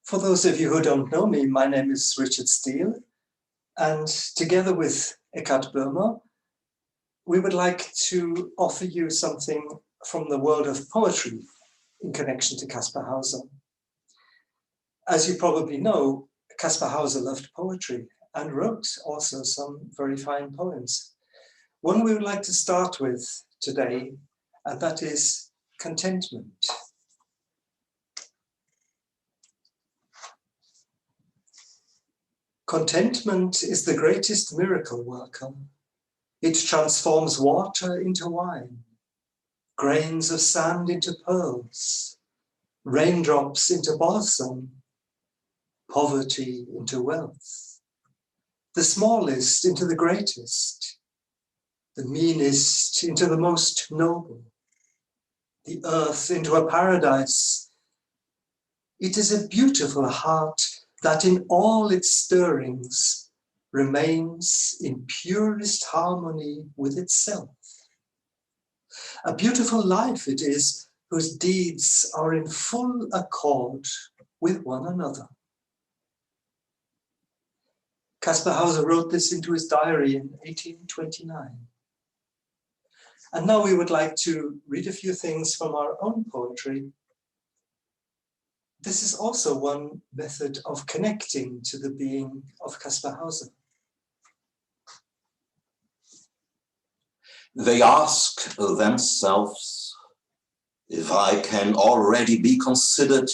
For those of you who don't know me, my name is Richard Steele, and together with Eckhart Böhmer, we would like to offer you something from the world of poetry in connection to Kaspar Hauser. As you probably know, Kaspar Hauser loved poetry and wrote also some very fine poems. One we would like to start with today, and that is contentment. Contentment is the greatest miracle worker. It transforms water into wine, grains of sand into pearls, raindrops into balsam, poverty into wealth, the smallest into the greatest, the meanest into the most noble, the earth into a paradise. It is a beautiful heart that in all its stirrings remains in purest harmony with itself. A beautiful life it is whose deeds are in full accord with one another. Kaspar Hauser wrote this into his diary in 1829. And now we would like to read a few things from our own poetry. This is also one method of connecting to the being of Kaspar Hauser. They ask themselves if I can already be considered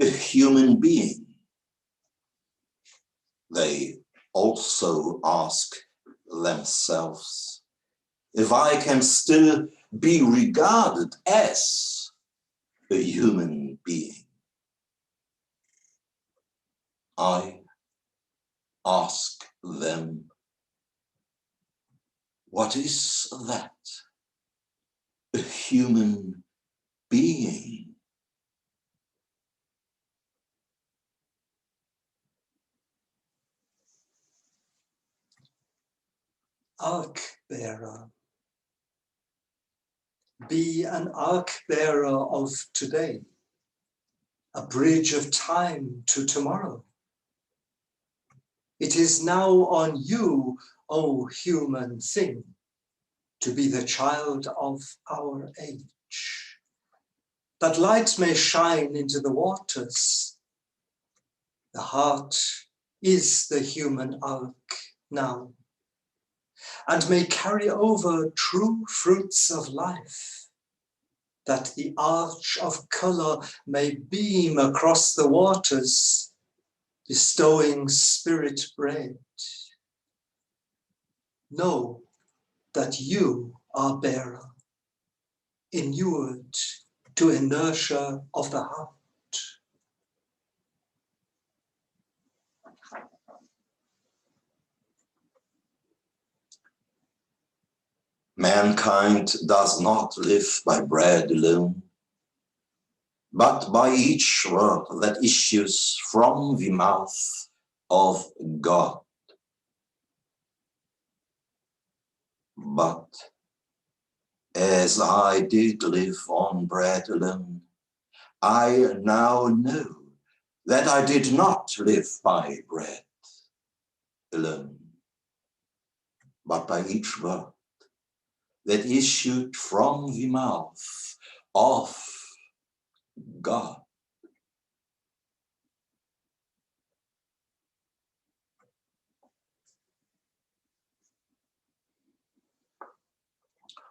a human being. They also ask themselves if I can still be regarded as a human being. I ask them, what is that? A human being? Ark bearer. Be an ark bearer of today, a bridge of time to tomorrow. It is now on you, O human thing, to be the child of our age, that light may shine into the waters. The heart is the human ark now, and may carry over true fruits of life, that the arch of color may beam across the waters, bestowing spirit bread. Know that you are bearer, inured to inertia of the heart. Mankind does not live by bread alone, but by each word that issues from the mouth of God. But as I did live on bread alone, I now know that I did not live by bread alone, but by each word that issued from the mouth of God.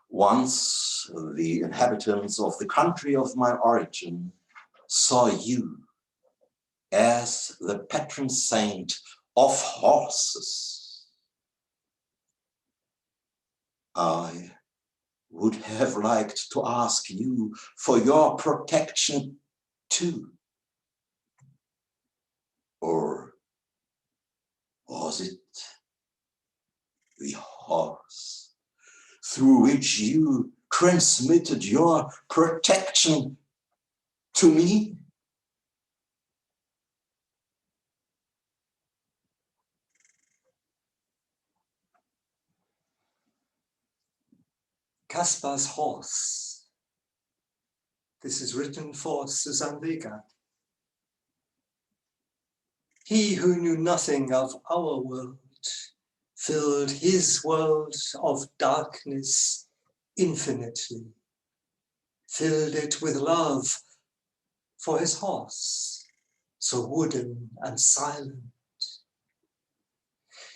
Once the inhabitants of the country of my origin saw you as the patron saint of horses. I would have liked to ask you for your protection too. Or was it the horse through which you transmitted your protection to me? Kaspar's horse. This is written for Susanne Vega. He who knew nothing of our world filled his world of darkness infinitely, filled it with love for his horse, so wooden and silent.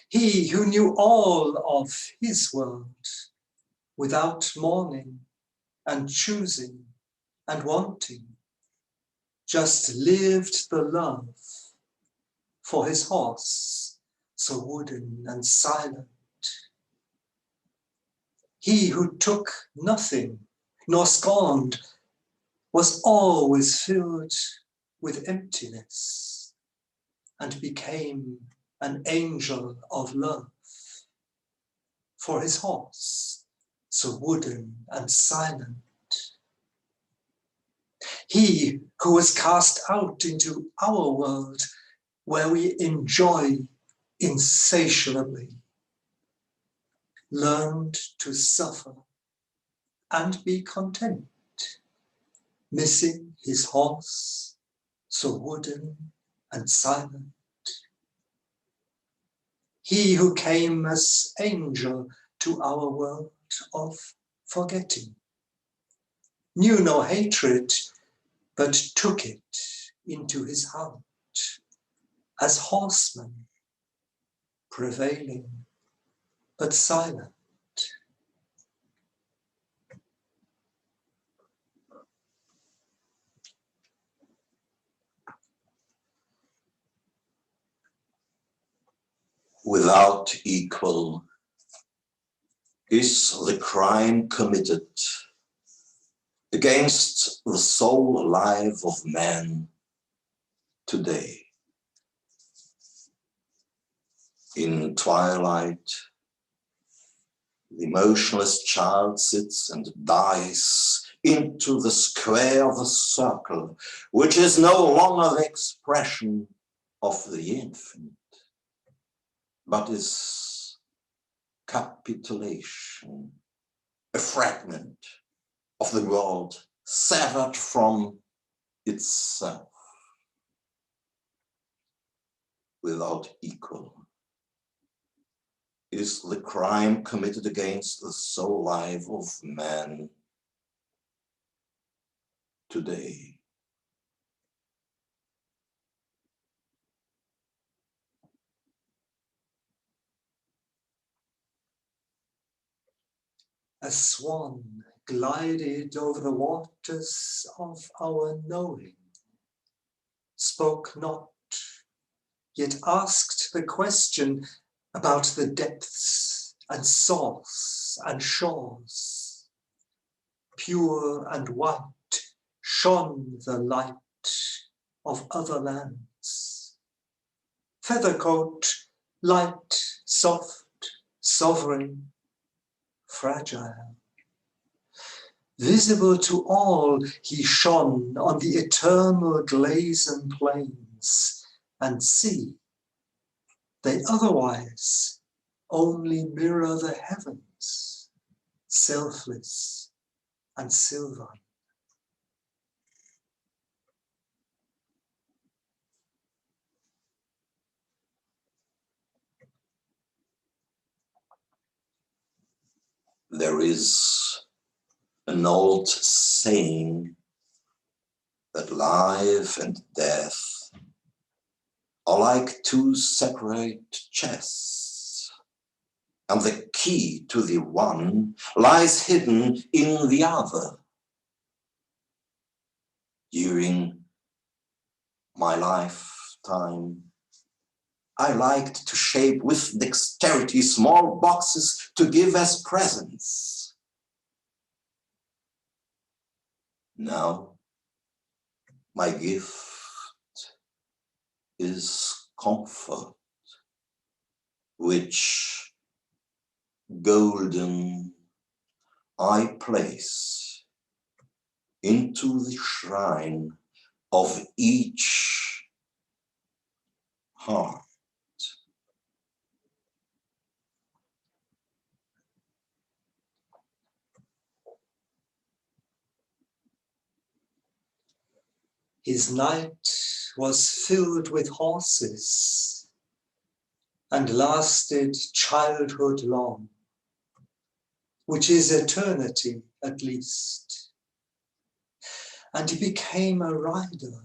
He who knew all of his world without mourning and choosing and wanting, just lived the love for his horse, so wooden and silent. He who took nothing nor scorned was always filled with emptiness and became an angel of love for his horse, so wooden and silent. He who was cast out into our world where we enjoy insatiably, learned to suffer and be content, missing his horse, so wooden and silent. He who came as angel to our world of forgetting, knew no hatred, but took it into his heart as horseman, prevailing but silent. Without equal is the crime committed against the soul life of man today. In twilight, the motionless child sits and dies into the square of the circle, which is no longer the expression of the infinite, but is capitulation, a fragment of the world severed from itself. Without equal is the crime committed against the soul life of man today. A swan glided over the waters of our knowing, spoke not, yet asked the question about the depths and source and shores. Pure and white shone the light of other lands. Feathercoat, light, soft, sovereign, fragile. Visible to all, he shone on the eternal glazen plains and sea. They otherwise only mirror the heavens, selfless and silver. There is an old saying that life and death are like two separate chests, and the key to the one lies hidden in the other. During my lifetime, I liked to shape with dexterity small boxes to give as presents. Now, my gift is comfort, which golden I place into the shrine of each heart. His night was filled with horses and lasted childhood long, which is eternity at least. And he became a rider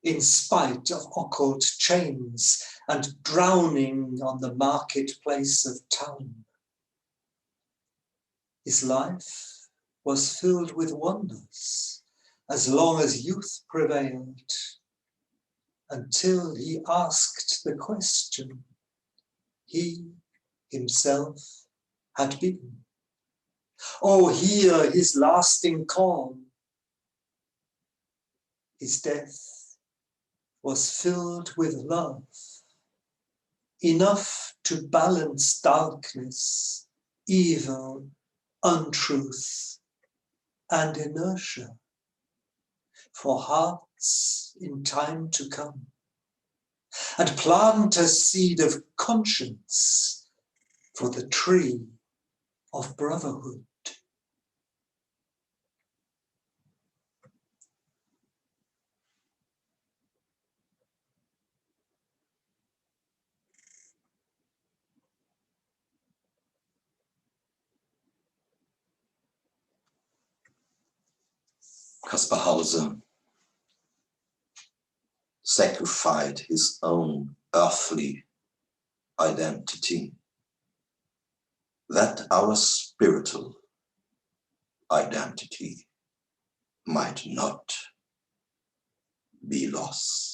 in spite of occult chains and drowning on the marketplace of town. His life was filled with wonders as long as youth prevailed, until he asked the question he himself had been. Oh, hear his lasting call. His death was filled with love, enough to balance darkness, evil, untruth, and inertia for hearts in time to come, and plant a seed of conscience for the tree of brotherhood. Kaspar Hauser sacrificed his own earthly identity, that our spiritual identity might not be lost.